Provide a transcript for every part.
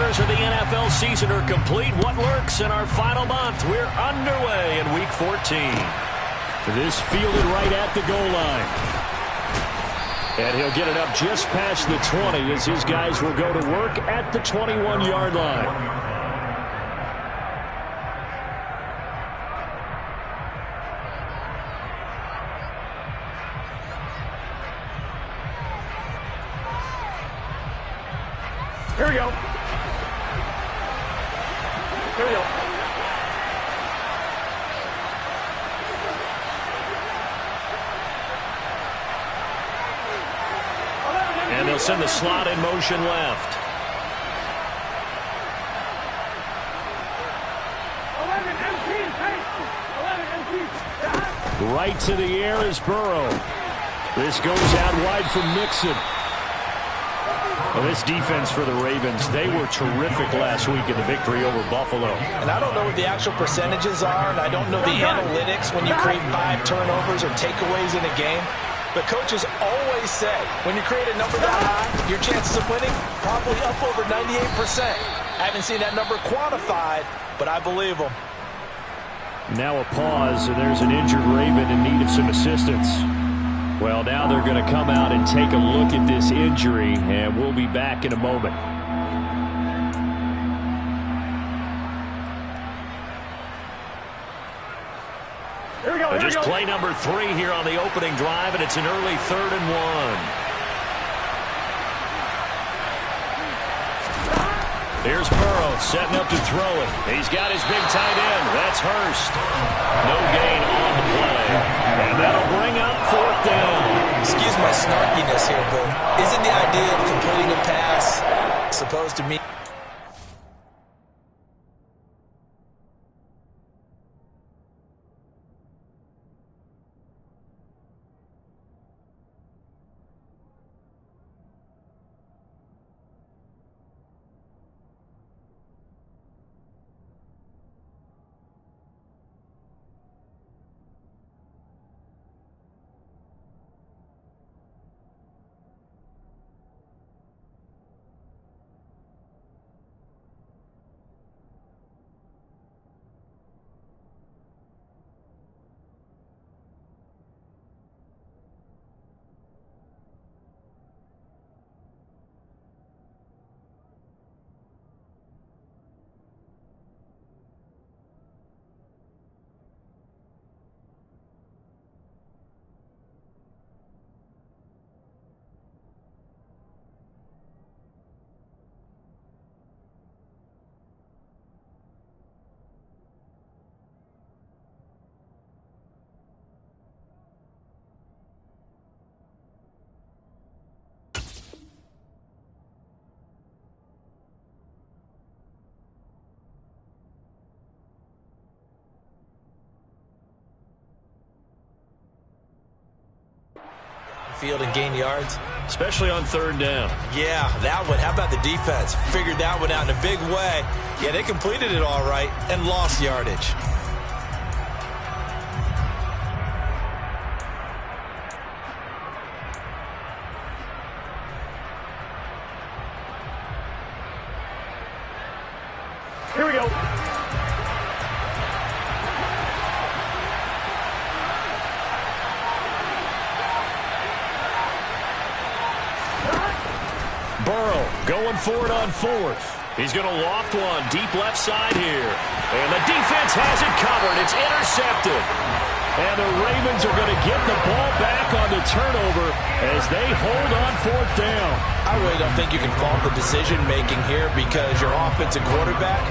quarters of the NFL season are complete. What lurks in our final month? We're underway in Week 14. This fielded right at the goal line. And he'll get it up just past the 20 as his guys will go to work at the 21-yard line. Here we go. Here we go. And they'll send the slot in motion left. 11 MPs. Right to the air is Burrow. This goes out wide for Mixon. Well, this defense for the Ravens, they were terrific last week in the victory over Buffalo. And I don't know what the actual percentages are, and I don't know the analytics when you create 5 turnovers or takeaways in a game. But coaches always say, when you create a number that high, your chances of winning probably up over 98%. I haven't seen that number quantified, but I believe them. Now a pause, and there's an injured Raven in need of some assistance. Well, now they're going to come out and take a look at this injury, and we'll be back in a moment. Here we go. Here Just we go. play number 3 here on the opening drive, and it's an early 3rd and 1. Here's Burrow setting up to throw it. He's got his big tight end. That's Hurst. No gain on the play. And that'll bring up 4th down. Excuse my snarkiness here, but isn't the idea of completing a pass supposed to mean... field and gain yards? Especially on 3rd down. Yeah, that one. How about the defense? Figured that one out in a big way. Yeah, they completed it all right and lost yardage. Here we go. Burrow going for it on 4th. He's going to loft one deep left side here. And the defense has it covered. It's intercepted. And the Ravens are going to get the ball back on the turnover as they hold on 4th down. I really don't think you can fault the decision-making here because your offensive quarterback,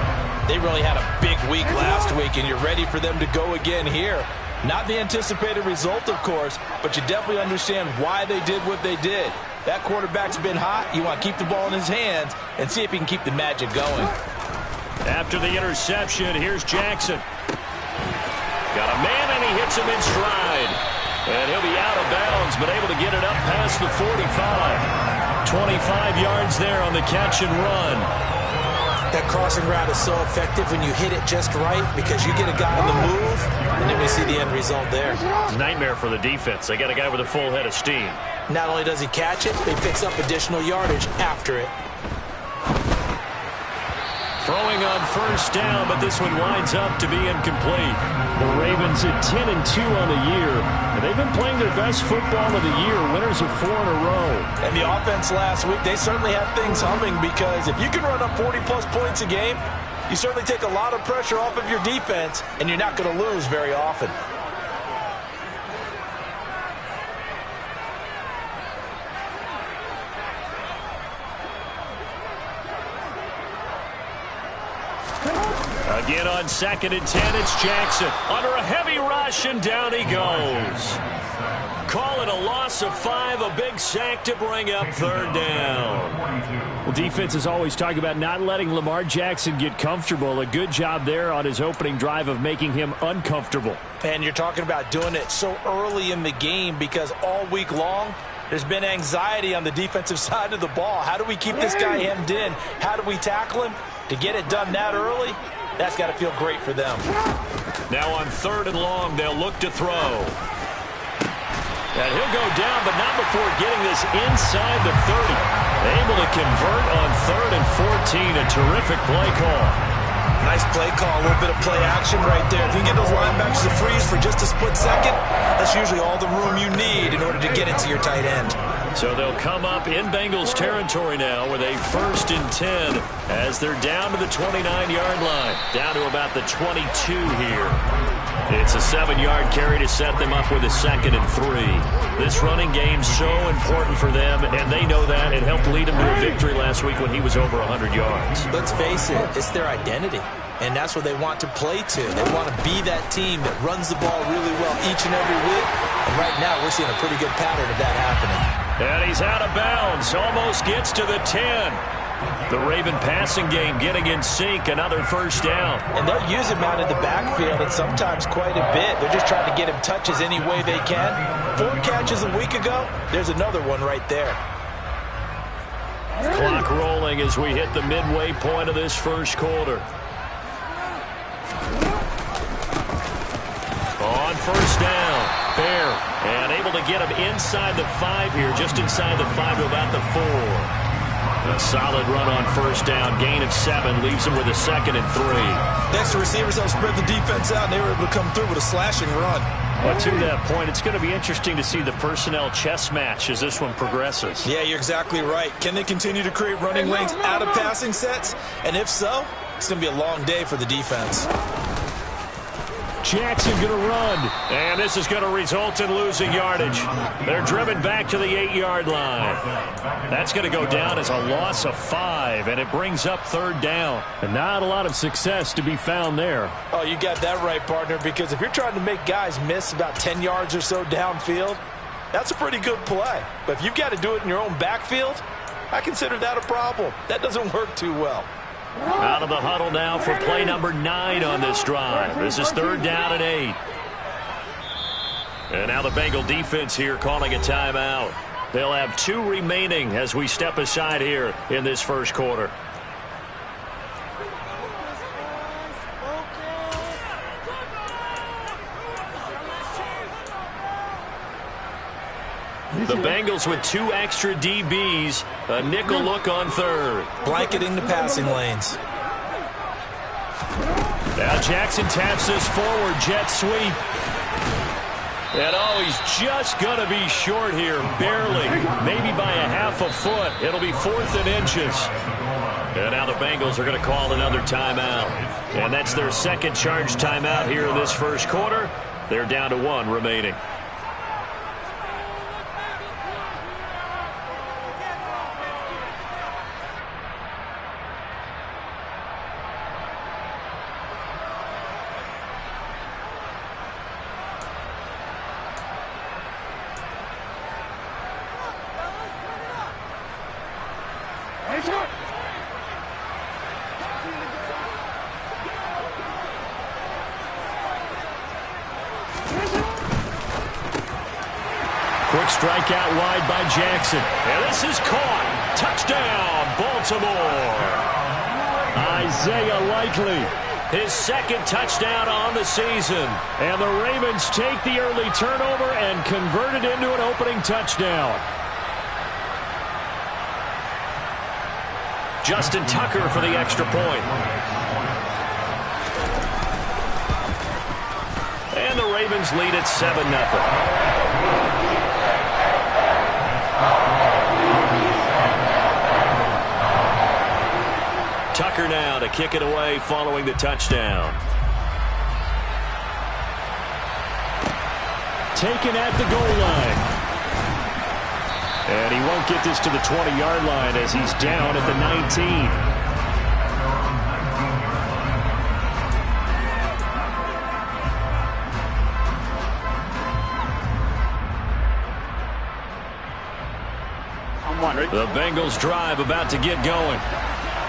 they really had a big week last week, and you're ready for them to go again here. Not the anticipated result, of course, but you definitely understand why they did what they did. That quarterback's been hot. You want to keep the ball in his hands and see if he can keep the magic going. After the interception, here's Jackson. Got a man, and he hits him in stride. And he'll be out of bounds, but able to get it up past the 45. 25 yards there on the catch and run. That crossing route is so effective when you hit it just right because you get a guy on the move, and then we see the end result there. Nightmare for the defense. They got a guy with a full head of steam. Not only does he catch it, he picks up additional yardage after it. Throwing on first down, but this one winds up to be incomplete. The Ravens at 10-2 on the year, and they've been playing their best football of the year, winners of 4 in a row. And the offense last week, they certainly have things humming, because if you can run up 40-plus points a game, you certainly take a lot of pressure off of your defense, and you're not going to lose very often. Again on 2nd and 10, it's Jackson. Under a heavy rush, and down he goes. Call it a loss of 5, a big sack to bring up 3rd down. Well, defense is always talking about not letting Lamar Jackson get comfortable. A good job there on his opening drive of making him uncomfortable. And you're talking about doing it so early in the game, because all week long, there's been anxiety on the defensive side of the ball. How do we keep this guy hemmed in? How do we tackle him? To get it done that early, that's got to feel great for them. Now on 3rd and long, they'll look to throw. And he'll go down, but not before getting this inside the 30. Able to convert on 3rd and 14. A terrific play call. Nice play call, a little bit of play action right there. If you can get those linebackers to freeze for just a split second, that's usually all the room you need in order to get it to your tight end. So they'll come up in Bengals territory now with a 1st and 10 as they're down to the 29-yard line. Down to about the 22 here. It's a 7-yard carry to set them up with a 2nd and 3. This running game's so important for them, and they know that. It helped lead them to a victory last week when he was over 100 yards. Let's face it, it's their identity. And that's what they want to play to. They want to be that team that runs the ball really well each and every week. And right now, we're seeing a pretty good pattern of that happening. And he's out of bounds. Almost gets to the 10. The Raven passing game getting in sync. Another 1st down. And they'll use him out in the backfield, and sometimes quite a bit. They're just trying to get him touches any way they can. 4 catches a week ago. There's another one right there. Clock rolling as we hit the midway point of this 1st quarter. On 1st down, Bear, and able to get him inside the 5 here, just inside the 5 to about the 4. A solid run on 1st down, gain of 7, leaves him with a 2nd and 3. Next, the receivers helped spread the defense out, and they were able to come through with a slashing run. Well, to that point, it's going to be interesting to see the personnel chess match as this one progresses. Yeah, you're exactly right. Can they continue to create running lanes out of passing sets? And if so, it's going to be a long day for the defense. Jackson going to run. And this is going to result in losing yardage. They're driven back to the 8-yard line. That's going to go down as a loss of 5, and it brings up 3rd down. And not a lot of success to be found there. Oh, you got that right, partner, because if you're trying to make guys miss about 10 yards or so downfield, that's a pretty good play. But if you've got to do it in your own backfield, I consider that a problem. That doesn't work too well. Out of the huddle now for play number 9 on this drive. This is 3rd down and 8. And now the Bengal defense here calling a timeout. They'll have 2 remaining as we step aside here in this 1st quarter. The Bengals with 2 extra DBs, a nickel look on 3rd. Blanketing the passing lanes. Now Jackson taps this forward, jet sweep. And oh, he's just going to be short here, barely, maybe by a half a foot. It'll be 4th and inches. And now the Bengals are going to call another timeout. And that's their 2nd charge timeout here in this 1st quarter. They're down to 1 remaining. Quick strike out wide by Jackson. And this is caught. Touchdown, Baltimore. Isaiah Likely. His 2nd touchdown on the season. And the Ravens take the early turnover and convert it into an opening touchdown. Justin Tucker for the extra point. And the Ravens lead at 7-0. Tucker now to kick it away following the touchdown. Taken at the goal line. And he won't get this to the 20-yard line as he's down at the 19. The Bengals drive about to get going.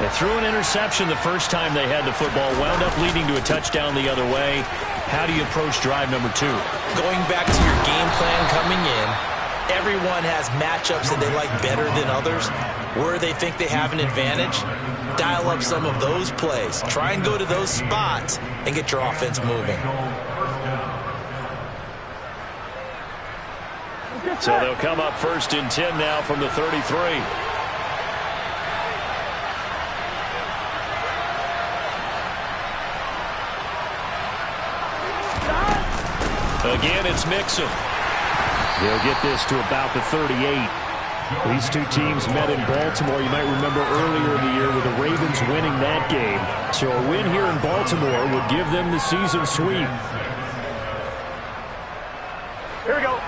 They threw an interception the first time they had the football, wound up leading to a touchdown the other way. How do you approach drive number 2? Going back to your game plan coming in, everyone has matchups that they like better than others. Where they think they have an advantage, dial up some of those plays. Try and go to those spots and get your offense moving. So they'll come up 1st and 10 now from the 33. Again, it's Mixon. He'll get this to about the 38. These two teams met in Baltimore. You might remember earlier in the year with the Ravens winning that game. So a win here in Baltimore would give them the season sweep. Here we go.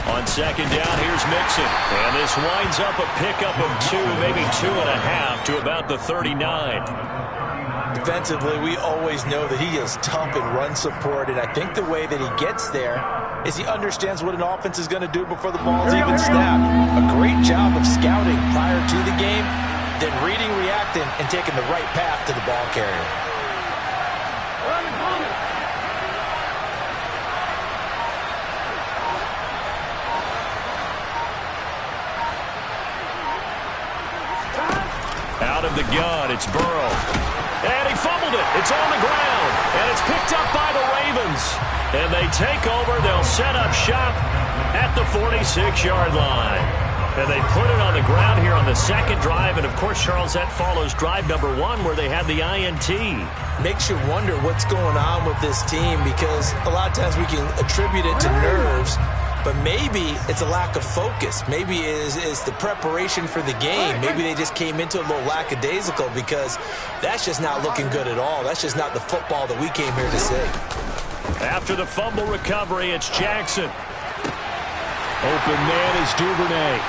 On 2nd down, here's Mixon. And this winds up a pickup of 2, maybe 2.5 to about the 39. Defensively, we always know that he is tough in run support, and I think the way that he gets there is he understands what an offense is going to do before the ball's even snapped. A great job of scouting prior to the game, then reading, reacting, and taking the right path to the ball carrier. Out of the gun, it's Burrow. And he fumbled it. It's on the ground. And it's picked up by the Ravens. And they take over. They'll set up shop at the 46-yard line. And they put it on the ground here on the 2nd drive. And, of course, Charles, that follows drive number 1 where they had the INT. Makes you wonder what's going on with this team because a lot of times we can attribute it to nerves. But maybe it's a lack of focus. Maybe it's the preparation for the game. Maybe they just came into a little lackadaisical because that's just not looking good at all. That's just not the football that we came here to see. After the fumble recovery, it's Jackson. Open man is Duvernay.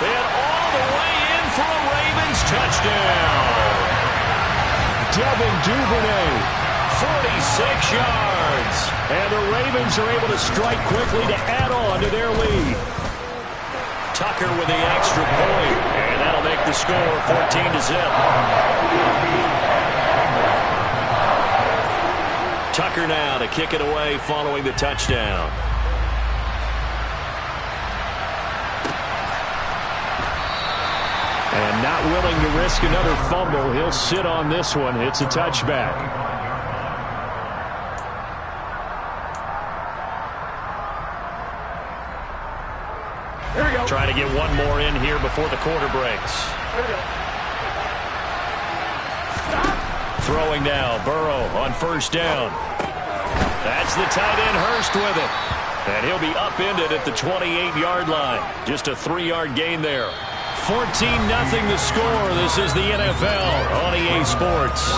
And all the way in for a Ravens touchdown. Devin Duvernay. 46 yards. And the Ravens are able to strike quickly to add on to their lead. Tucker with the extra point. And that'll make the score 14-0. Tucker now to kick it away following the touchdown. And not willing to risk another fumble. He'll sit on this one. It's a touchback. Trying to get one more in here before the quarter breaks. Throwing now, Burrow on 1st down. That's the tight end Hurst with it. And he'll be upended at the 28-yard line. Just a 3-yard gain there. 14-0 the score. This is the NFL on EA Sports.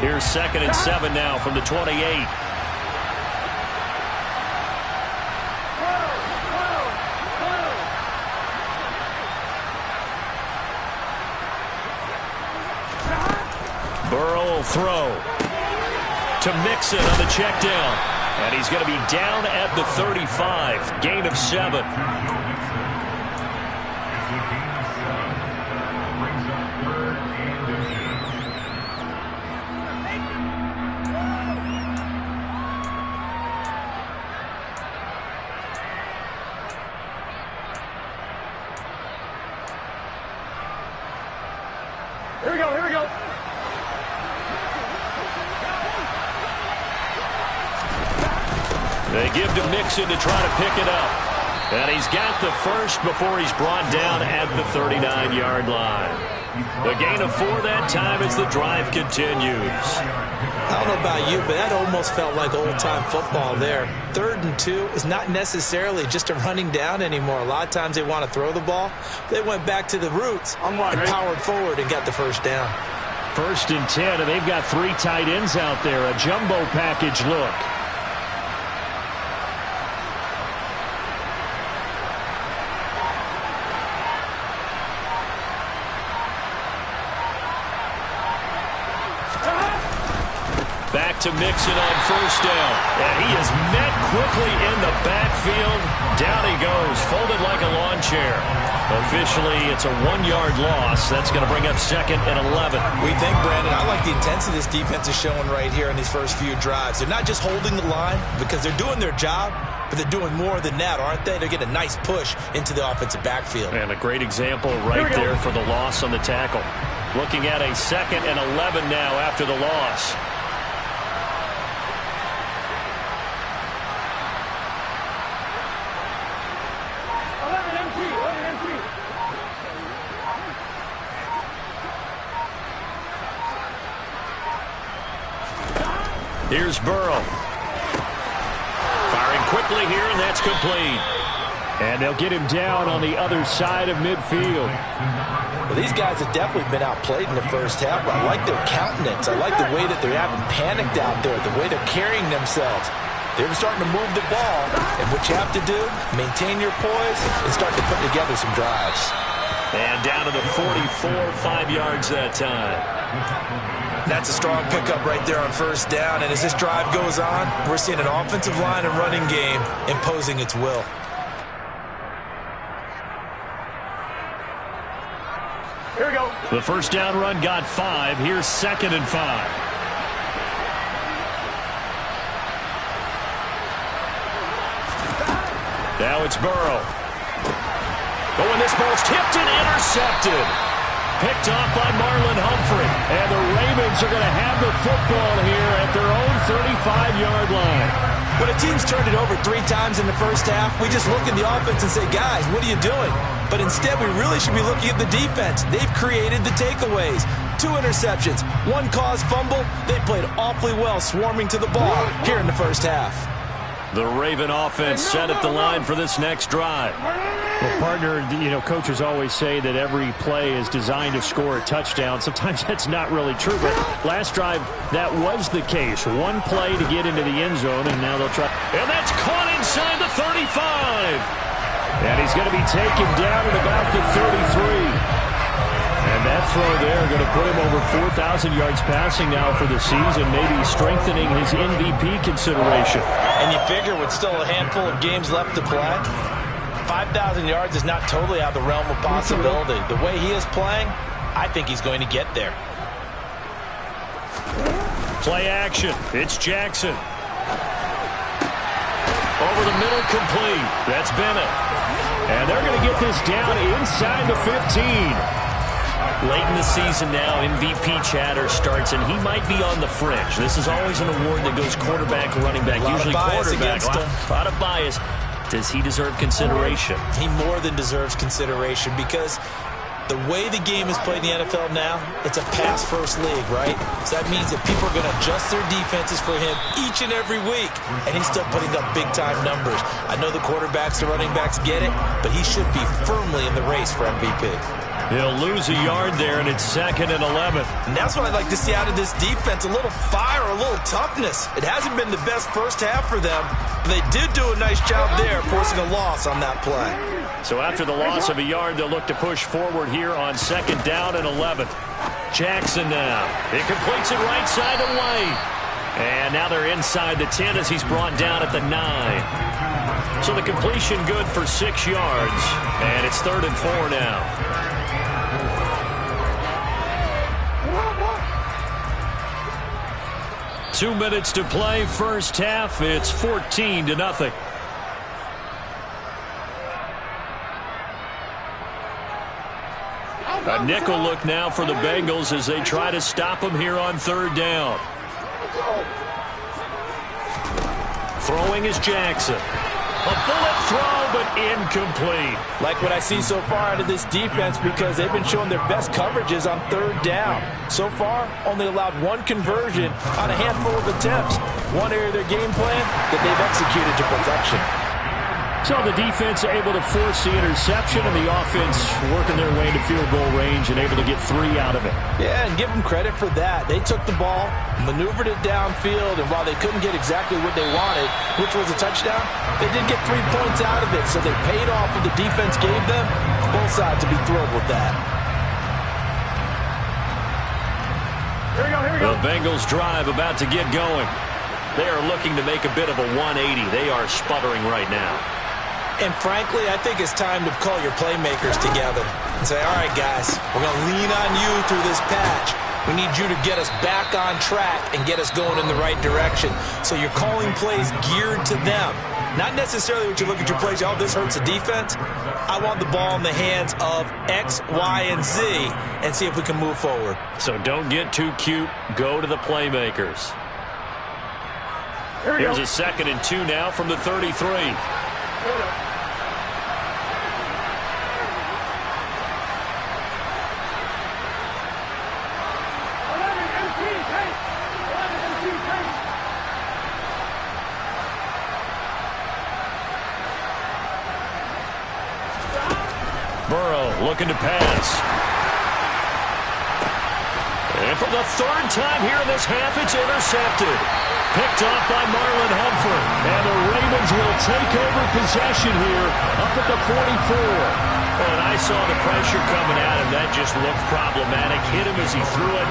Here's 2nd and 7 now from the 28. Burrow will throw to Mixon on the check down. And he's going to be down at the 35. Gain of 7. Here we go, here we go. They give to Mixon to try to pick it up. And he's got the first before he's brought down at the 39-yard line. The gain of 4 that time as the drive continues. I don't know about you, but that almost felt like old-time football there. 3rd and 2 is not necessarily just a running down anymore. A lot of times they want to throw the ball. They went back to the roots and powered forward and got the first down. 1st and 10, and they've got 3 tight ends out there. A jumbo package look. Back to Mixon on 1st down. And he is met quickly in the backfield. Down he goes, folded like a lawn chair. Officially, it's a 1-yard loss. That's going to bring up 2nd and 11. We think, Brandon, I like the intensity this defense is showing right here in these first few drives. They're not just holding the line because they're doing their job, but they're doing more than that, aren't they? They're getting a nice push into the offensive backfield. And a great example right there for the loss on the tackle. Looking at a 2nd and 11 now after the loss. Here's Burrow. Firing quickly here, and that's complete. And they'll get him down on the other side of midfield. Well, these guys have definitely been outplayed in the first half, but I like their countenance. I like the way that they're having panicked out there, the way they're carrying themselves. They're starting to move the ball, and what you have to do, maintain your poise and start to put together some drives. And down to the 44, 5 yards that time. That's a strong pickup right there on 1st down, and as this drive goes on, we're seeing an offensive line and running game imposing its will. Here we go. The 1st down run got 5. Here's 2nd and 5. Now it's Burrow. Oh, and this ball's tipped and intercepted. Picked off by Marlon Humphrey. And the Ravens are going to have the football here at their own 35-yard line. When a team's turned it over 3 times in the first half, we just look at the offense and say, guys, what are you doing? But instead, we really should be looking at the defense. They've created the takeaways. 2 interceptions, 1 caused fumble. They played awfully well swarming to the ball here in the first half. The Raven offense set at the line for this next drive. Well, partner, coaches always say that every play is designed to score a touchdown. Sometimes that's not really true, but last drive, that was the case. 1 play to get into the end zone, and now they'll try. And that's caught inside the 35. And he's going to be taken down at about the 33. And that throw there going to put him over 4,000 yards passing now for the season, maybe strengthening his MVP consideration. And you figure with still a handful of games left to play, 5,000 yards is not totally out of the realm of possibility. The way he is playing, I think he's going to get there. Play action. It's Jackson. Over the middle, complete. That's Bennett. And they're going to get this down inside the 15. Late in the season now, MVP chatter starts, and he might be on the fringe. This is always an award that goes quarterback, running back, usually quarterback. A lot of bias. Does he deserve consideration? He more than deserves consideration because the way the game is played in the NFL now, it's a pass-first league, right? So that means that people are going to adjust their defenses for him each and every week, and he's still putting up big-time numbers. I know the quarterbacks, the running backs get it, but he should be firmly in the race for MVP. He'll lose a yard there, and it's 2nd and 11. And that's what I'd like to see out of this defense, a little fire, a little toughness. It hasn't been the best first half for them, but they did do a nice job there, forcing a loss on that play. So after the loss of a yard, they'll look to push forward here on 2nd down and 11. Jackson now. He completes it right side to White. And now they're inside the 10 as he's brought down at the 9. So the completion good for 6 yards. And it's 3rd and 4 now. Two minutes to play, first half. It's 14-0. A nickel look now for the Bengals as they try to stop him here on third down. Throwing is Jackson. A bullet throw, but incomplete. Like what I see so far out of this defense because they've been showing their best coverages on third down. So far, only allowed one conversion on a handful of attempts. One area of their game plan that they've executed to perfection. So the defense able to force the interception, and the offense working their way into field goal range and able to get 3 out of it. Yeah, and give them credit for that. They took the ball, maneuvered it downfield, and while they couldn't get exactly what they wanted, which was a touchdown, they did get 3 points out of it, so they paid off what the defense gave them. Both sides to be thrilled with that. Here we go. The Bengals drive about to get going. They are looking to make a bit of a 180. They are sputtering right now. And frankly, I think it's time to call your playmakers together and say, all right, guys, we're going to lean on you through this patch. We need you to get us back on track and get us going in the right direction. So you're calling plays geared to them. Not necessarily what you look at your plays, oh, this hurts the defense. I want the ball in the hands of X, Y, and Z and see if we can move forward. So don't get too cute. Go to the playmakers. Here's a 2nd and 2 now from the 33. Burrow looking to pass. And for the 3rd time here in this half, it's intercepted. Picked off by Marlon Humphrey. And the Ravens will take over possession here up at the 44. And I saw the pressure coming at him. That just looked problematic. Hit him as he threw it.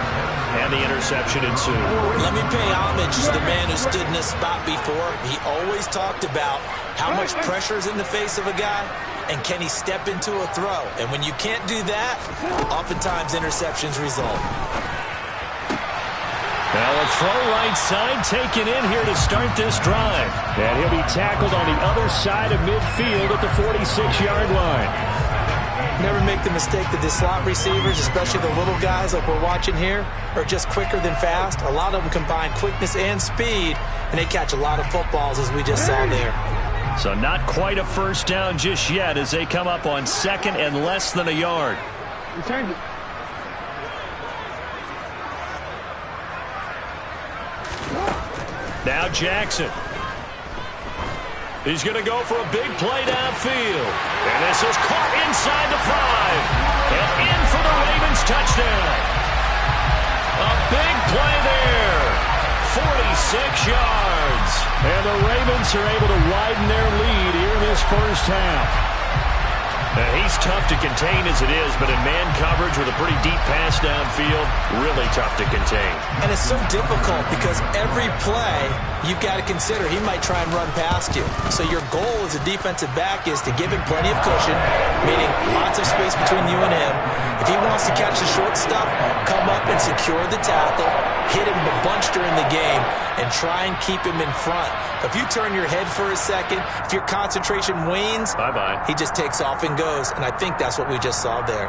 And the interception ensued. Let me pay homage to the man who stood in this spot before. He always talked about how much pressure is in the face of a guy and can he step into a throw. And when you can't do that, oftentimes interceptions result. Now a throw right side taken in here to start this drive. And he'll be tackled on the other side of midfield at the 46-yard line. Never make the mistake that the slot receivers, especially the little guys like we're watching here, are just quicker than fast. A lot of them combine quickness and speed, and they catch a lot of footballs as we just saw there. So not quite a first down just yet as they come up on 2nd and less than a yard. Now Jackson. He's going to go for a big play downfield. And this is caught inside the 5. And in for the Ravens touchdown. A big play there. 46 yards. And the Ravens are able to widen their lead here in this first half. He's tough to contain as it is, but in man coverage with a pretty deep pass downfield, really tough to contain. And it's so difficult because every play you've got to consider he might try and run past you. So your goal as a defensive back is to give him plenty of cushion, meaning lots of space between you and him. If he wants to catch the short stuff, come up and secure the tackle, hit him a bunch during the game, and try and keep him in front. If you turn your head for a second, if your concentration wanes, bye-bye. He just takes off and goes, and I think that's what we just saw there.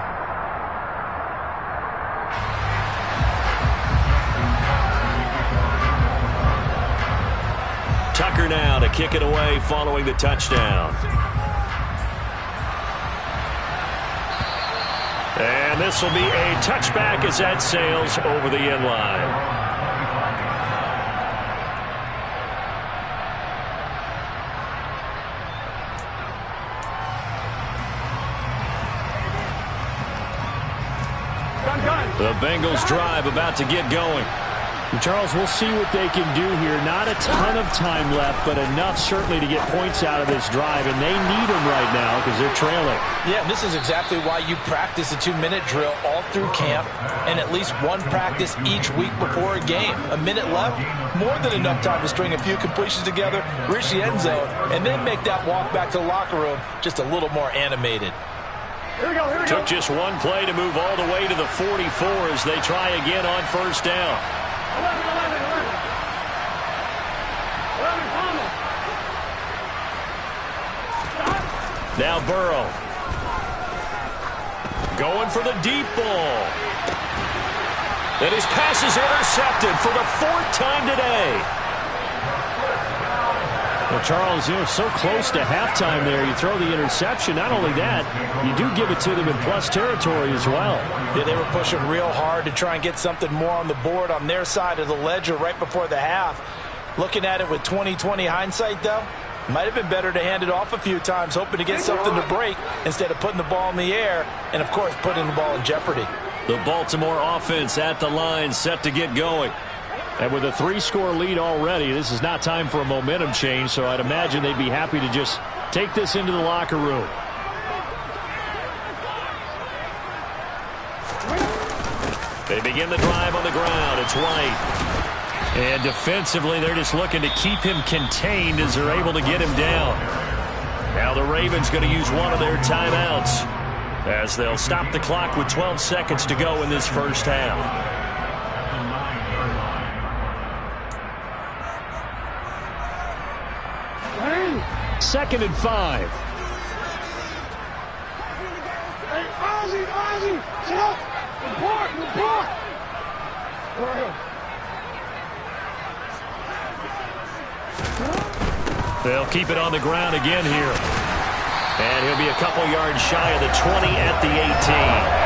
Tucker now to kick it away following the touchdown. And this will be a touchback as that sails over the end line. The Bengals drive about to get going. Charles, we'll see what they can do here. Not a ton of time left, but enough certainly to get points out of this drive, and they need them right now because they're trailing. Yeah, and this is exactly why you practice a 2-minute drill all through camp and at least one practice each week before a game. A minute left, more than enough time to string a few completions together, reach the end zone, and then make that walk back to the locker room just a little more animated. Here we go. Took just one play to move all the way to the 44 as they try again on first down. 11. Now Burrow. Going for the deep ball. And his pass is intercepted for the 4th time today. Well, Charles, so close to halftime there. You throw the interception. Not only that, you do give it to them in plus territory as well. Yeah, they were pushing real hard to try and get something more on the board on their side of the ledger right before the half. Looking at it with 20/20 hindsight, though, might have been better to hand it off a few times, hoping to get something to break instead of putting the ball in the air and, of course, putting the ball in jeopardy. The Baltimore offense at the line, set to get going. And with a 3-score lead already, this is not time for a momentum change, so I'd imagine they'd be happy to just take this into the locker room. They begin the drive on the ground. It's White. And defensively, they're just looking to keep him contained as they're able to get him down. Now the Ravens going to use one of their timeouts as they'll stop the clock with 12 seconds to go in this first half. Second and 5. Hey, Ozzie, sit up. Report. They'll keep it on the ground again here. And he'll be a couple yards shy of the 20 at the 18.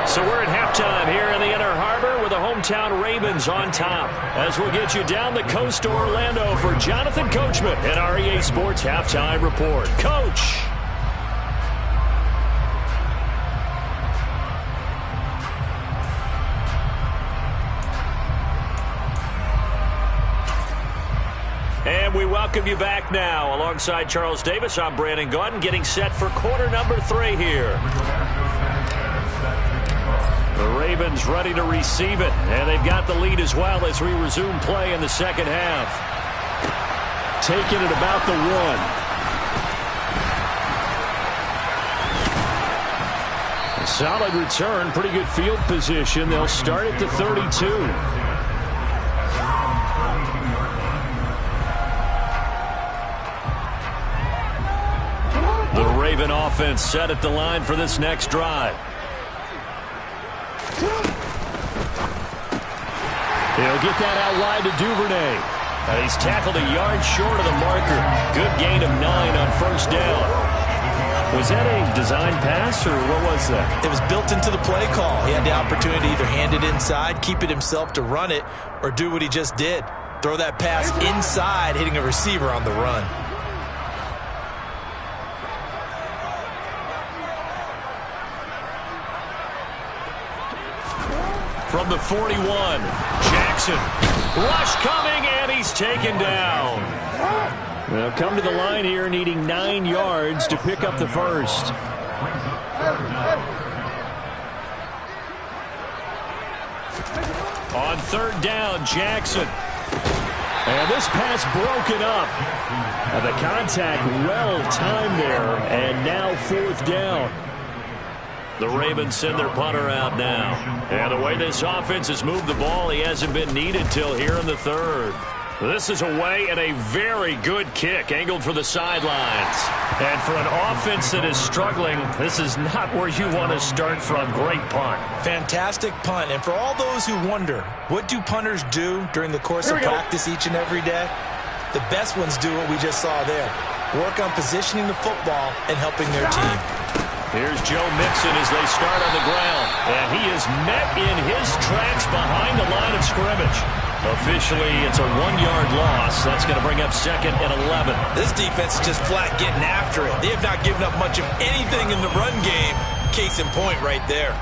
So we're at halftime here in the Inner Harbor with the hometown Ravens on top. As we'll get you down the coast to Orlando for Jonathan Coachman at our EA Sports Halftime Report. Coach! And we welcome you back now. Alongside Charles Davis, I'm Brandon Gaudin, getting set for quarter number 3 here. The Ravens ready to receive it, and they've got the lead as well as we resume play in the second half. Taking it about the 1. A solid return, pretty good field position. They'll start at the 32. The Raven offense set at the line for this next drive. He'll get that out wide to Duvernay. And he's tackled a yard short of the marker. Good gain of 9 on first down. Was that a design pass, or what was that? It was built into the play call. He had the opportunity to either hand it inside, keep it himself to run it, or do what he just did. Throw that pass inside, hitting a receiver on the run. From the 41, Jackson. Rush coming, and he's taken down. Well, come to the line here, needing 9 yards to pick up the first. On third down, Jackson. And this pass broken up. And the contact well timed there, and now 4th down. The Ravens send their punter out now. And the way this offense has moved the ball, he hasn't been needed till here in the 3rd. This is away and a very good kick, angled for the sidelines. And for an offense that is struggling, this is not where you want to start from. Great punt. Fantastic punt. And for all those who wonder, what do punters do during the course of practice each and every day? The best ones do what we just saw there. Work on positioning the football and helping their team. Here's Joe Mixon as they start on the ground. And he is met in his tracks behind the line of scrimmage. Officially, it's a 1-yard loss. That's going to bring up 2nd and 11. This defense is just flat getting after it. They have not given up much of anything in the run game. Case in point right there.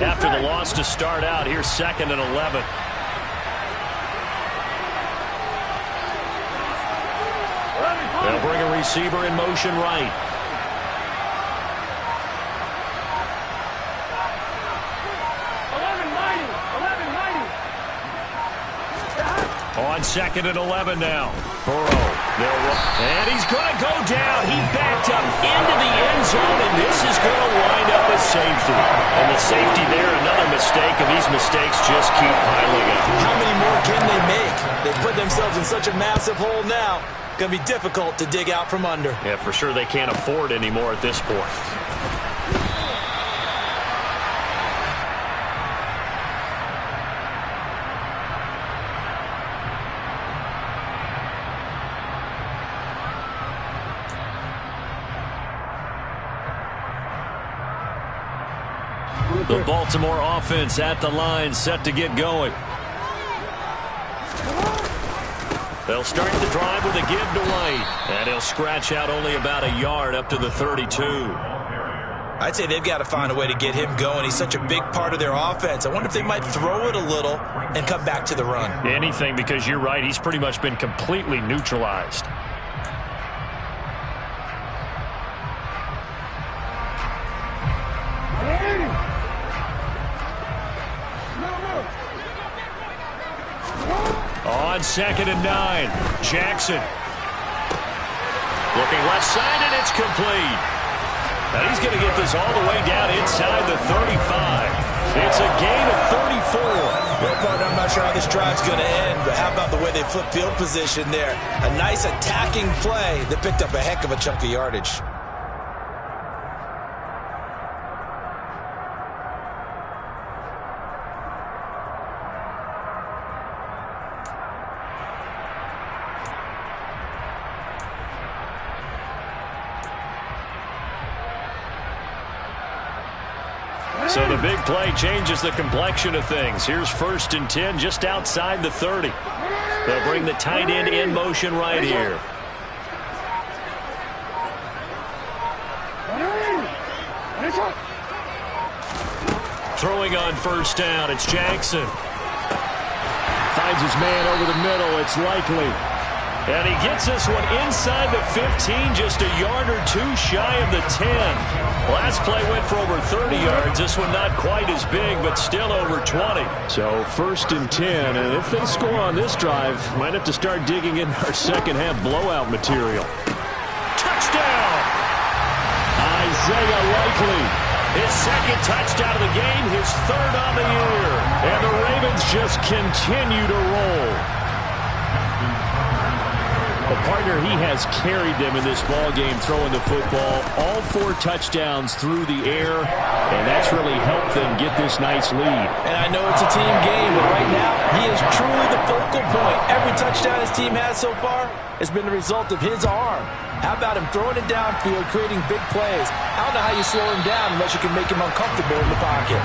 After the loss to start out, here's 2nd and 11. They'll bring a receiver in motion right. On 2nd and 11 now. Burrow. And he's going to go down. He backed up into the end zone, and this is going to wind up a safety. And the safety there, another mistake, and these mistakes just keep piling up. How many more can they make? They put themselves in such a massive hole now. Going to be difficult to dig out from under. Yeah, for sure they can't afford anymore at this point. The Baltimore offense at the line, set to get going. They'll start the drive with a give to White. And he'll scratch out only about a yard up to the 32. I'd say they've got to find a way to get him going. He's such a big part of their offense. I wonder if they might throw it a little and come back to the run. Anything, because you're right. He's pretty much been completely neutralized. On 2nd and 9, Jackson. Looking left side, and it's complete. Now he's going to get this all the way down inside the 35. It's a gain of 34. Well, partner, I'm not sure how this drive's going to end, but how about the way they flip field position there? A nice attacking play that picked up a heck of a chunk of yardage. So the big play changes the complexion of things. Here's 1st and 10 just outside the 30. They'll bring the tight end in motion right here. Throwing on 1st down, it's Jackson. Finds his man over the middle, it's Likely. And he gets this one inside the 15, just a yard or two shy of the 10. Last play went for over 30 yards. This one not quite as big, but still over 20. So 1st and 10, and if they score on this drive, might have to start digging in our second half blowout material. Touchdown! Isaiah Likely. His 2nd touchdown of the game, his 3rd on the year. And the Ravens just continue to roll. The partner, he has carried them in this ball game throwing the football. All 4 touchdowns through the air, and that's really helped them get this nice lead. And I know it's a team game, but right now, he is truly the focal point. Every touchdown his team has so far has been the result of his arm. How about him throwing it downfield, creating big plays? I don't know how you slow him down unless you can make him uncomfortable in the pocket.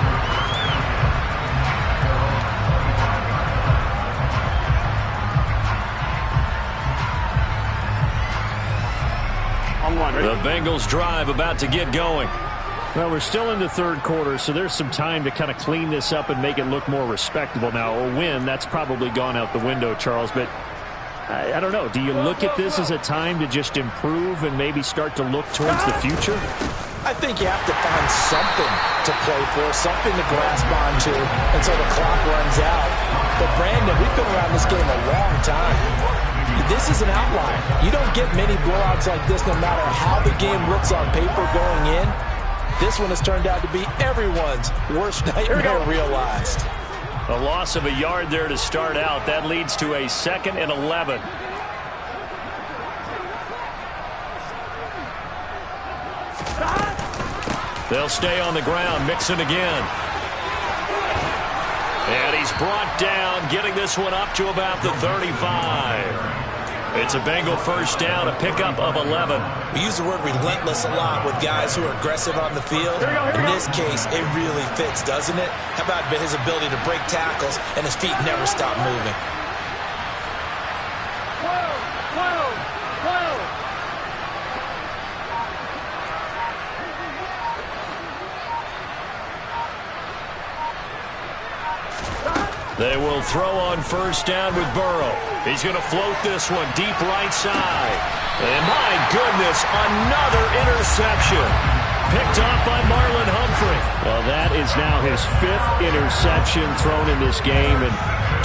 The Bengals drive about to get going. Well, we're still in the 3rd quarter, so there's some time to kind of clean this up and make it look more respectable. Now, a win, that's probably gone out the window, Charles, but I don't know. Do you look at this as a time to just improve and maybe start to look towards the future? I think you have to find something to play for, something to grasp onto until the clock runs out. But, Brandon, we've been around this game a long time. This is an outlier. You don't get many blowouts like this no matter how the game looks on paper going in. This one has turned out to be everyone's worst nightmare realized. A loss of a yard there to start out. That leads to a 2nd and 11. They'll stay on the ground. Mixon again. And he's brought down, getting this one up to about the 35. It's a Bengal 1st down, a pickup of 11. We use the word relentless a lot with guys who are aggressive on the field. In this case, it really fits, doesn't it? How about his ability to break tackles and his feet never stop moving? They will throw on 1st down with Burrow. He's going to float this one deep right side. And my goodness, another interception. picked off by Marlon Humphrey. Well, that is now his 5th interception thrown in this game. And,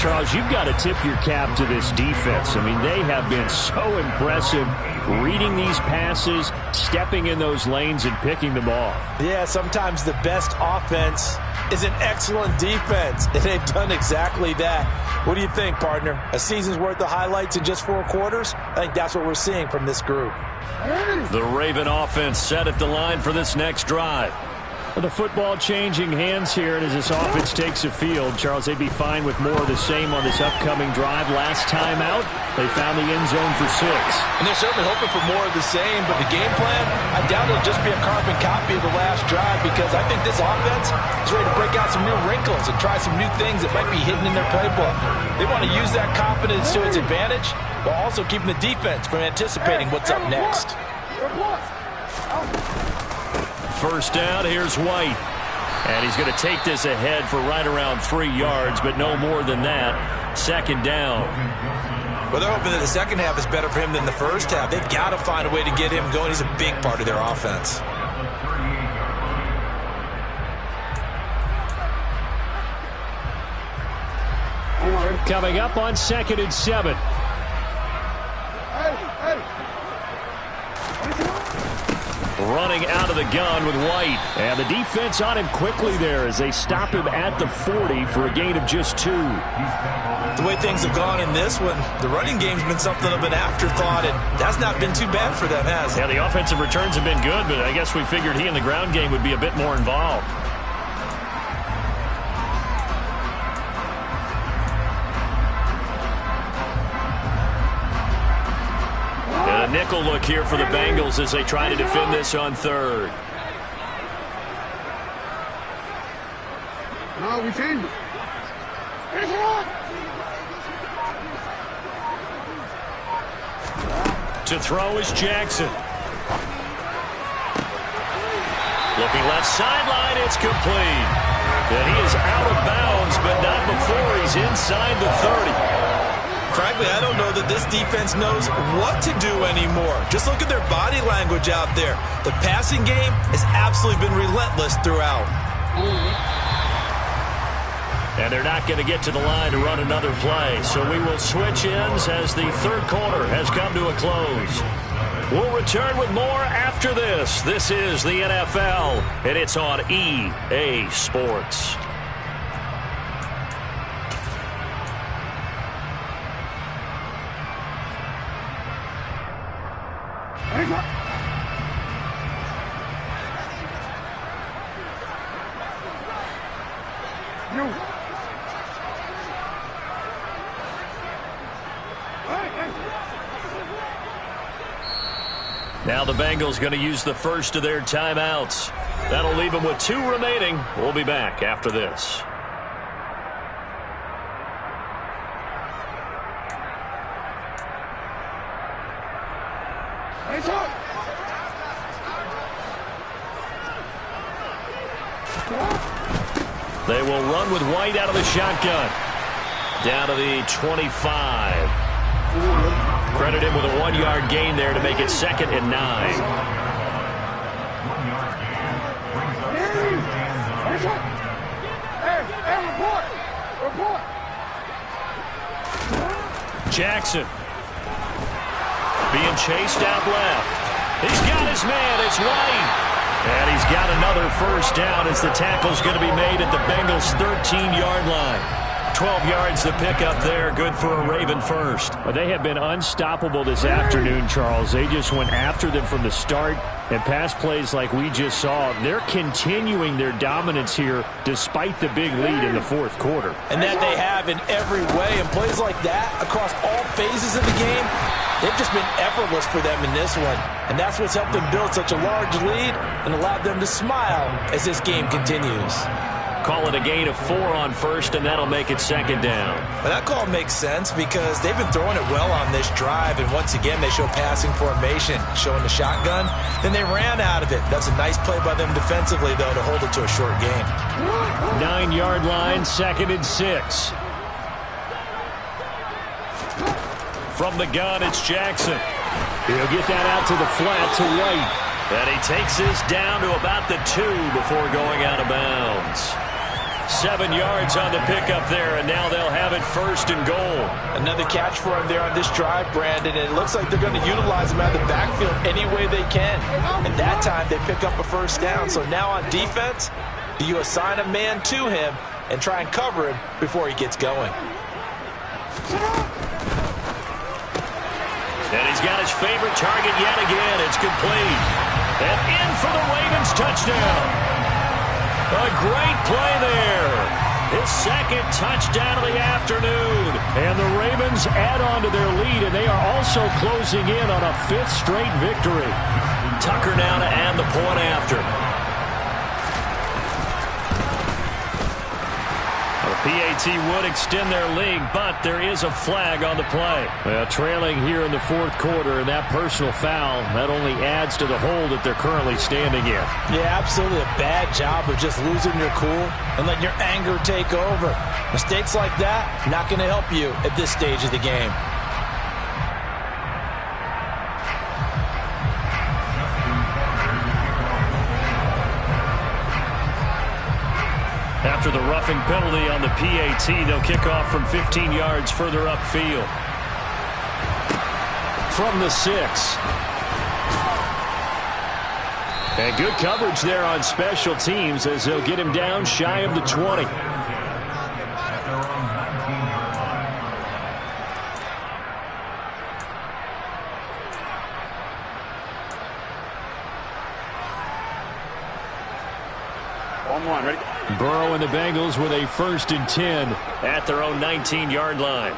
Charles, you've got to tip your cap to this defense. I mean, they have been so impressive reading these passes, stepping in those lanes, and picking them off. Yeah, sometimes the best offense is an excellent defense, and they've done exactly that. What do you think, partner? A season's worth of highlights in just 4 quarters? I think that's what we're seeing from this group. The Raven offense set at the line for this next drive. The football changing hands here, and as this offense takes the field, Charles, they'd be fine with more of the same on this upcoming drive. Last time out, they found the end zone for 6. And they're certainly hoping for more of the same, but the game plan, I doubt it'll just be a carbon copy of the last drive, because I think this offense is ready to break out some new wrinkles and try some new things that might be hidden in their playbook. They want to use that confidence to its advantage, while also keeping the defense from anticipating what's up next. First down, here's White. And he's going to take this ahead for right around 3 yards, but no more than that. Second down. Well, they're hoping that the second half is better for him than the first half. They've got to find a way to get him going. He's a big part of their offense. Coming up on 2nd and 7. Running out of the gun with White. And the defense on him quickly there as they stop him at the 40 for a gain of just 2. The way things have gone in this one, the running game's been something of an afterthought, and that's not been too bad for them, has it? Yeah, the offensive returns have been good, but I guess we figured he in the ground game would be a bit more involved. And a nickel look here for the Bengals as they try to defend this on 3rd. No, we changed it. To throw is Jackson. Looking left sideline, it's complete. And he is out of bounds, but not before he's inside the 30. Frankly, I don't know that this defense knows what to do anymore. Just look at their body language out there. The passing game has absolutely been relentless throughout. And they're not going to get to the line to run another play. So we will switch ends as the 3rd quarter has come to a close. We'll return with more after this. This is the NFL, and it's on EA Sports. Now the Bengals going to use the first of their timeouts. That'll leave them with 2 remaining. We'll be back after this. They will run with White out of the shotgun. Down to the 25. Credit him with a 1-yard gain there to make it 2nd and 9. Jackson being chased out left. He's got his man. It's White. And he's got another first down as the tackle's going to be made at the Bengals' 13-yard line. 12 yards to pick up there. Good for a Raven first. Well, they have been unstoppable this afternoon, Charles. They just went after them from the start. And pass plays like we just saw, they're continuing their dominance here despite the big lead in the 4th quarter. And that they have in every way. And plays like that across all phases of the game, they've just been effortless for them in this one. And that's what's helped them build such a large lead and allowed them to smile as this game continues. Call it a gain of 4 on first, and that'll make it 2nd down. Well, that call makes sense because they've been throwing it well on this drive, and once again they show passing formation, showing the shotgun. Then they ran out of it. That's a nice play by them defensively, though, to hold it to a short gain. 9-yard line, 2nd and 6. From the gun, it's Jackson. He'll get that out to the flat to White. And he takes this down to about the 2 before going out of bounds. 7 yards on the pickup there, and now they'll have it 1st and goal. Another catch for him there on this drive, Brandon, and it looks like they're going to utilize him out of the backfield any way they can. And that time they pick up a 1st down. So now on defense, do you assign a man to him and try and cover him before he gets going? And he's got his favorite target yet again. It's complete. And in for the Ravens touchdown. A great play there. His 2nd touchdown of the afternoon. And the Ravens add on to their lead, and they are also closing in on a 5th straight victory. Tucker now to add the point after. The PAT would extend their lead, but there is a flag on the play. Well, trailing here in the 4th quarter, and that personal foul, that only adds to the hole that they're currently standing in. Yeah, absolutely a bad job of just losing your cool and letting your anger take over. Mistakes like that, not going to help you at this stage of the game. After the roughing penalty on the PAT, they'll kick off from 15 yards further upfield. From the 6. And good coverage there on special teams as they'll get him down shy of the 20. On, ready? Burrow and the Bengals with a 1st and 10 at their own 19-yard line.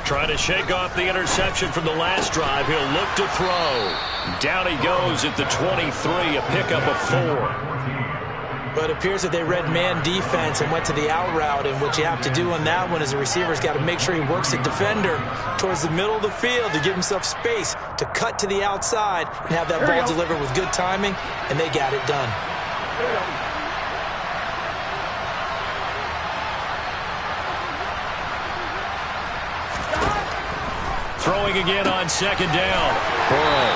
Trying to shake off the interception from the last drive. He'll look to throw. Down he goes at the 23, a pickup of 4. But it appears that they read man defense and went to the out route, and what you have to do on that one is the receiver's got to make sure he works the defender towards the middle of the field to give himself space to cut to the outside and have that ball delivered with good timing, and they got it done. Throwing again on 2nd down. Burrow.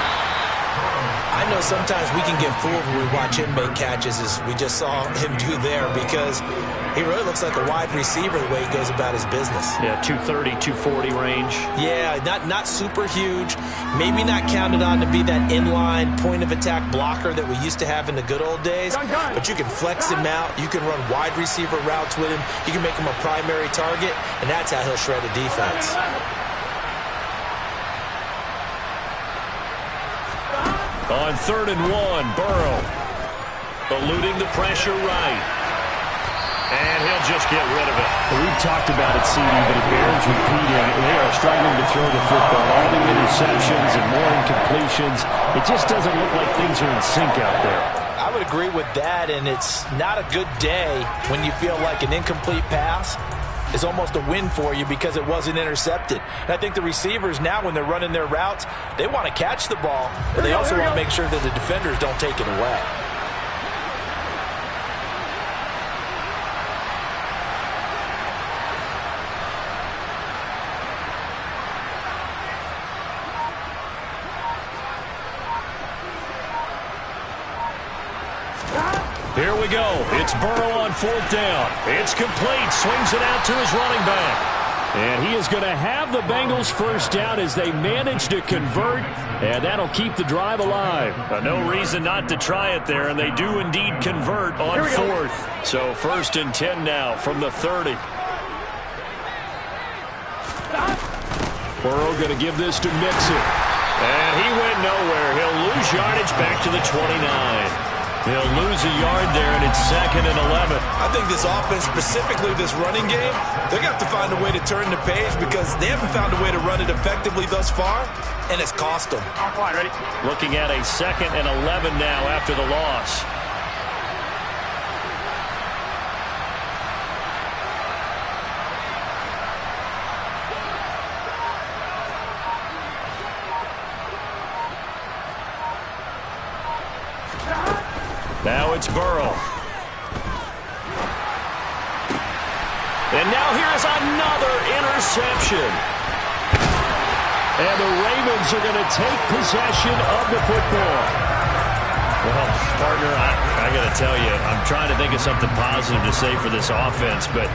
I know sometimes we can get fooled when we watch him make catches, as we just saw him do there, because he really looks like a wide receiver the way he goes about his business. Yeah, 230, 240 range. Yeah, not super huge. Maybe not counted on to be that inline point-of-attack blocker that we used to have in the good old days. But you can flex him out. You can run wide receiver routes with him. You can make him a primary target, and that's how he'll shred a defense. On 3rd and 1, Burrow eluding the pressure right. And he'll just get rid of it. Well, we've talked about it, CD, but it bears repeating. They are struggling to throw the football. All the interceptions and more incompletions. It just doesn't look like things are in sync out there. I would agree with that, and it's not a good day when you feel like an incomplete pass is almost a win for you because it wasn't intercepted. And I think the receivers now, when they're running their routes, they want to catch the ball, but they also want to make sure that the defenders don't take it away. Here we go. It's Burrow on 4th down. It's complete. Swings it out to his running back. And he is going to have the Bengals 1st down as they manage to convert, and that'll keep the drive alive. No reason not to try it there, and they do indeed convert on 4th. So 1st and 10 now from the 30. Burrow going to give this to Mixon. And he went nowhere. He'll lose yardage back to the 29. They'll lose a yard there, and it's 2nd and 11. I think this offense, specifically this running game, they're going to have to find a way to turn the page because they haven't found a way to run it effectively thus far, and it's cost them. Ready? Looking at a 2nd and 11 now after the loss. Now it's Burrow. And now here's another interception. And the Ravens are going to take possession of the football. Well, partner, I got to tell you, I'm trying to think of something positive to say for this offense, but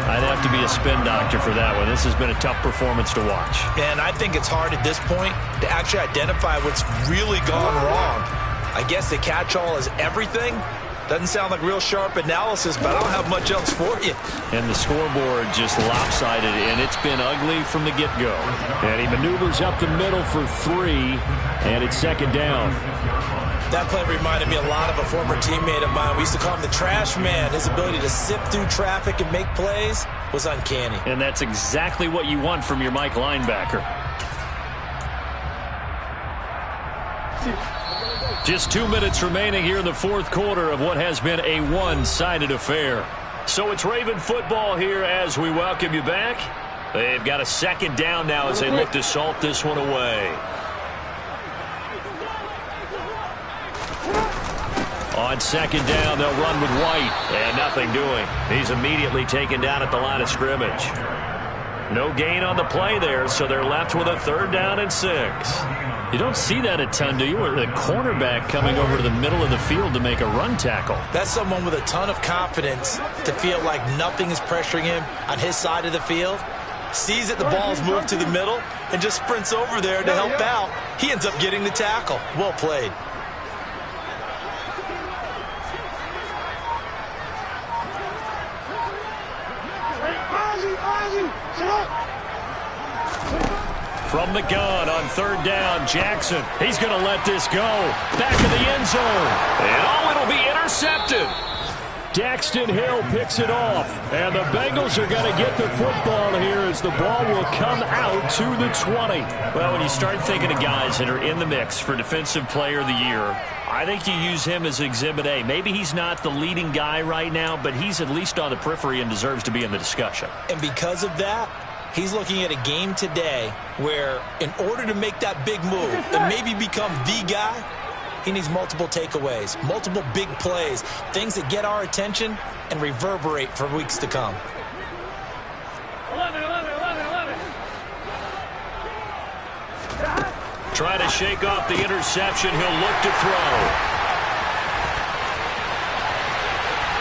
I'd have to be a spin doctor for that one. This has been a tough performance to watch. And I think it's hard at this point to actually identify what's really gone wrong. I guess the catch-all is everything. Doesn't sound like real sharp analysis, but I don't have much else for you. And the scoreboard just lopsided, and it's been ugly from the get-go. And he maneuvers up the middle for 3, and it's second down. That play reminded me a lot of a former teammate of mine. We used to call him the trash man. His ability to sift through traffic and make plays was uncanny. And that's exactly what you want from your Mike linebacker. Just 2 minutes remaining here in the fourth quarter of what has been a one-sided affair. So it's Raven football here as we welcome you back. They've got a second down now as they look to salt this one away. On second down, they'll run with White. And nothing doing. He's immediately taken down at the line of scrimmage. No gain on the play there, so they're left with a 3rd down and 6. You don't see that a ton, do you? Or the cornerback coming over to the middle of the field to make a run tackle. That's someone with a ton of confidence to feel like nothing is pressuring him on his side of the field. Sees that the ball's moved to the middle and just sprints over there to help out. He ends up getting the tackle. Well played. From the gun on 3rd down, Jackson. He's going to let this go. Back of the end zone. And it'll be intercepted. Daxton Hill picks it off. And the Bengals are going to get the football here as the ball will come out to the 20. Well, when you start thinking of guys that are in the mix for Defensive Player of the Year, I think you use him as Exhibit A. Maybe he's not the leading guy right now, but he's at least on the periphery and deserves to be in the discussion. And because of that, he's looking at a game today where in order to make that big move and maybe become the guy, he needs multiple takeaways, multiple big plays, things that get our attention and reverberate for weeks to come. 11. Trying to shake off the interception. He'll look to throw.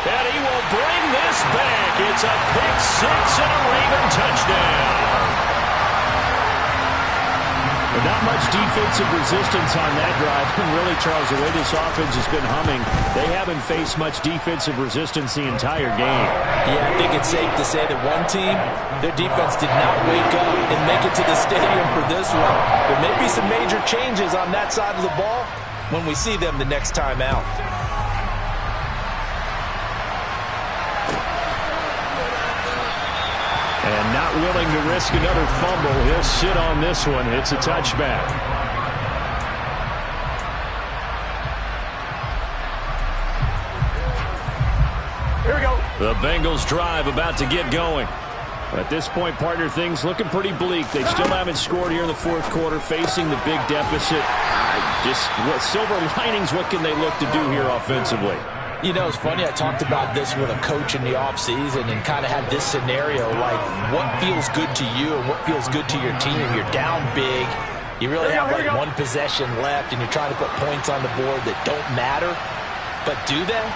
And he will bring this back. It's a pick-6 and a Raven touchdown. But not much defensive resistance on that drive. And really, Charles, the way this offense has been humming, they haven't faced much defensive resistance the entire game. Yeah, I think it's safe to say that one team, their defense did not wake up and make it to the stadium for this one. There may be some major changes on that side of the ball when we see them the next time out. And not willing to risk another fumble. He'll sit on this one. It's a touchback. Here we go. The Bengals drive about to get going. At this point, partner, things looking pretty bleak. They still haven't scored here in the fourth quarter, facing the big deficit. Just what silver linings, what can they look to do here offensively? You know, it's funny, I talked about this with a coach in the offseason and kind of had this scenario, like what feels good to you and what feels good to your team. You're down big. You really have like one possession left and you're trying to put points on the board that don't matter. But do they?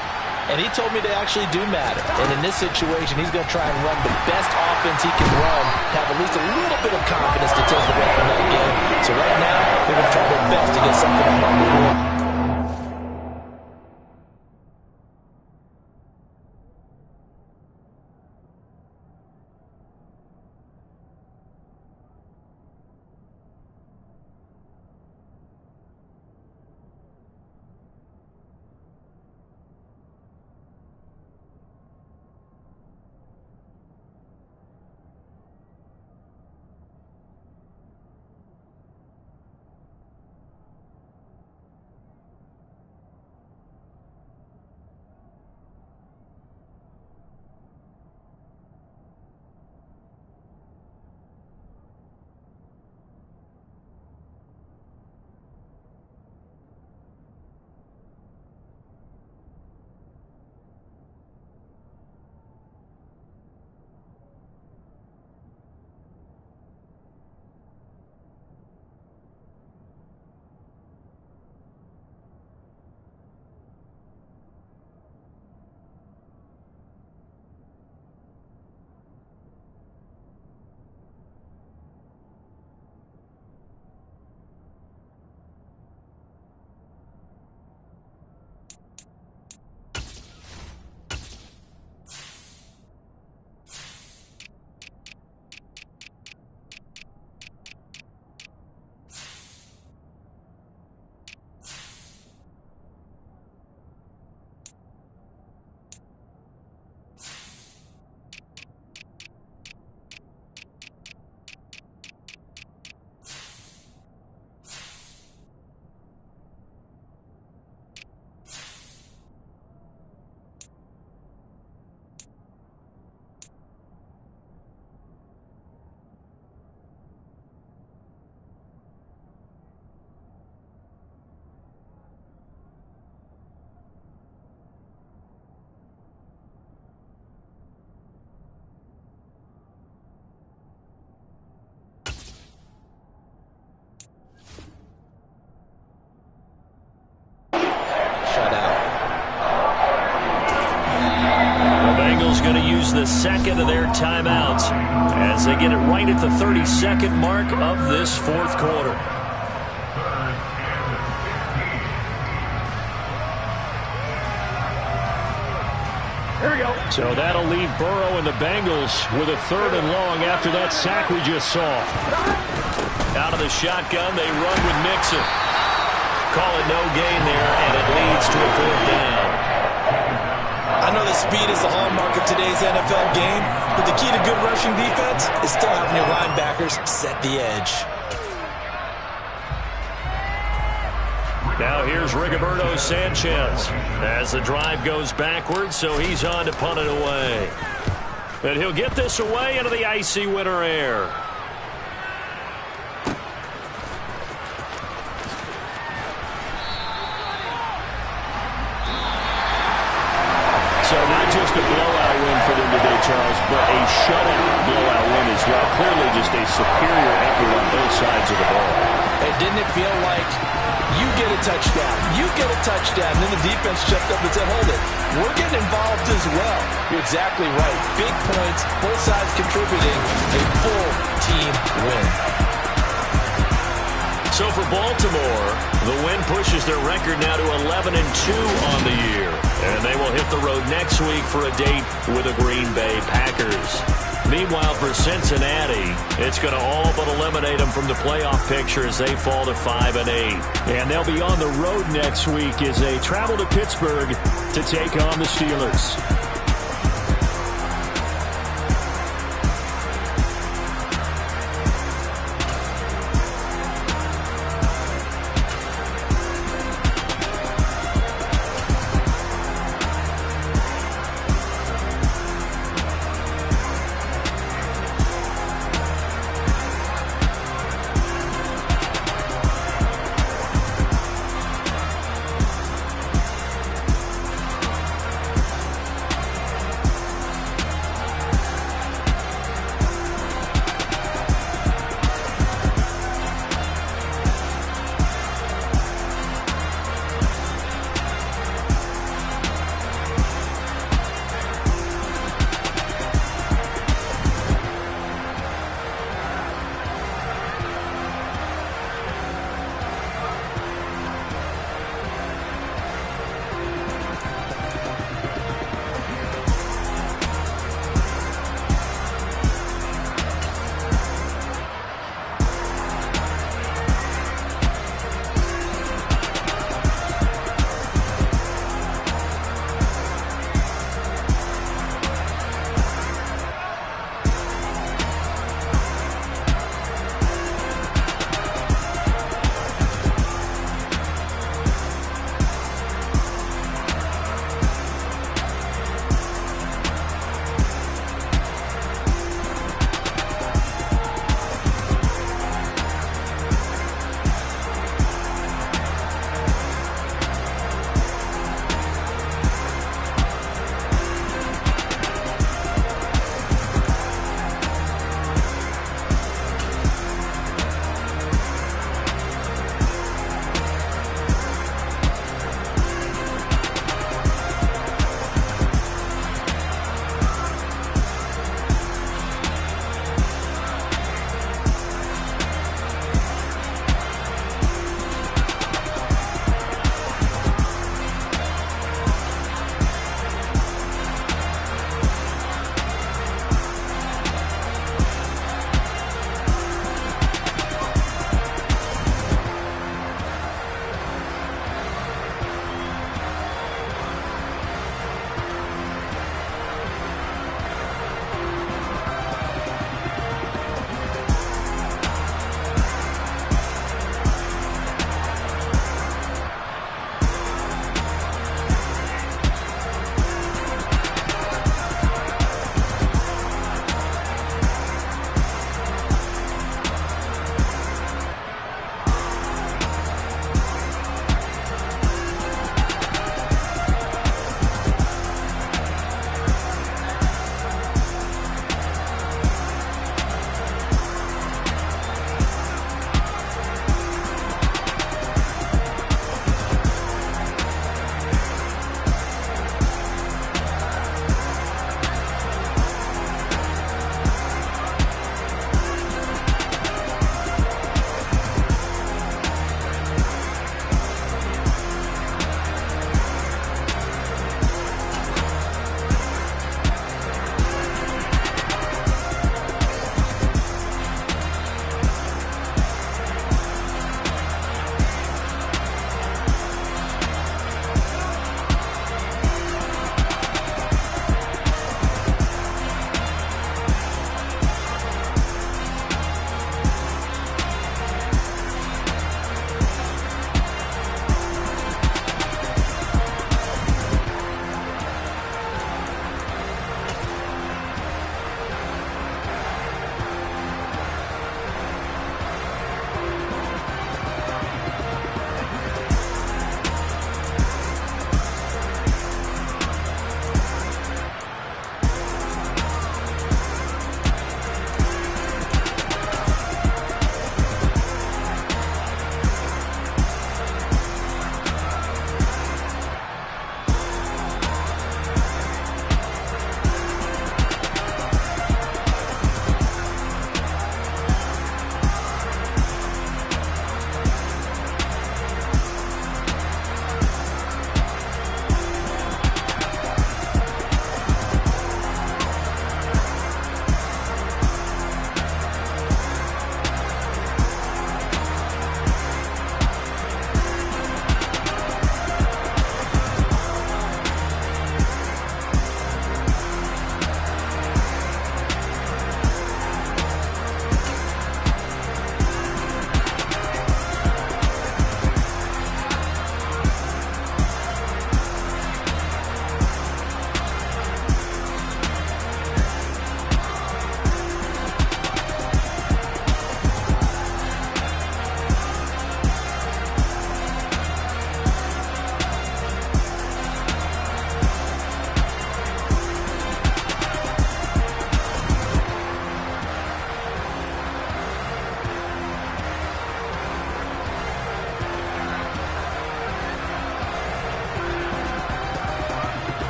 And he told me they actually do matter. And in this situation, he's going to try and run the best offense he can run to have at least a little bit of confidence to take away from that game. So right now, they're going to try their best to get something on the board. the second of their timeouts as they get it right at the 32nd mark of this fourth quarter. Here we go. So that'll leave Burrow and the Bengals with a 3rd and long after that sack we just saw. Out of the shotgun, they run with Mixon. Call it no gain there, and it leads to a 4th down. I know that speed is the hallmark of today's NFL game, but the key to good rushing defense is still having your linebackers set the edge. Now here's Rigoberto Sanchez as the drive goes backwards, so he's on to punt it away. And he'll get this away into the icy winter air. So not just a blowout win for them today, Charles, but a shutout blowout win as well. Clearly just a superior effort on both sides of the ball. Hey, didn't it feel like you get a touchdown, then the defense stepped up and said, hold it, we're getting involved as well. You're exactly right. Big points, both sides contributing, a full team win. So for Baltimore, the win pushes their record now to 11-2 on the year. And they will hit the road next week for a date with the Green Bay Packers. Meanwhile, for Cincinnati, it's going to all but eliminate them from the playoff picture as they fall to 5-8. And they'll be on the road next week as they travel to Pittsburgh to take on the Steelers.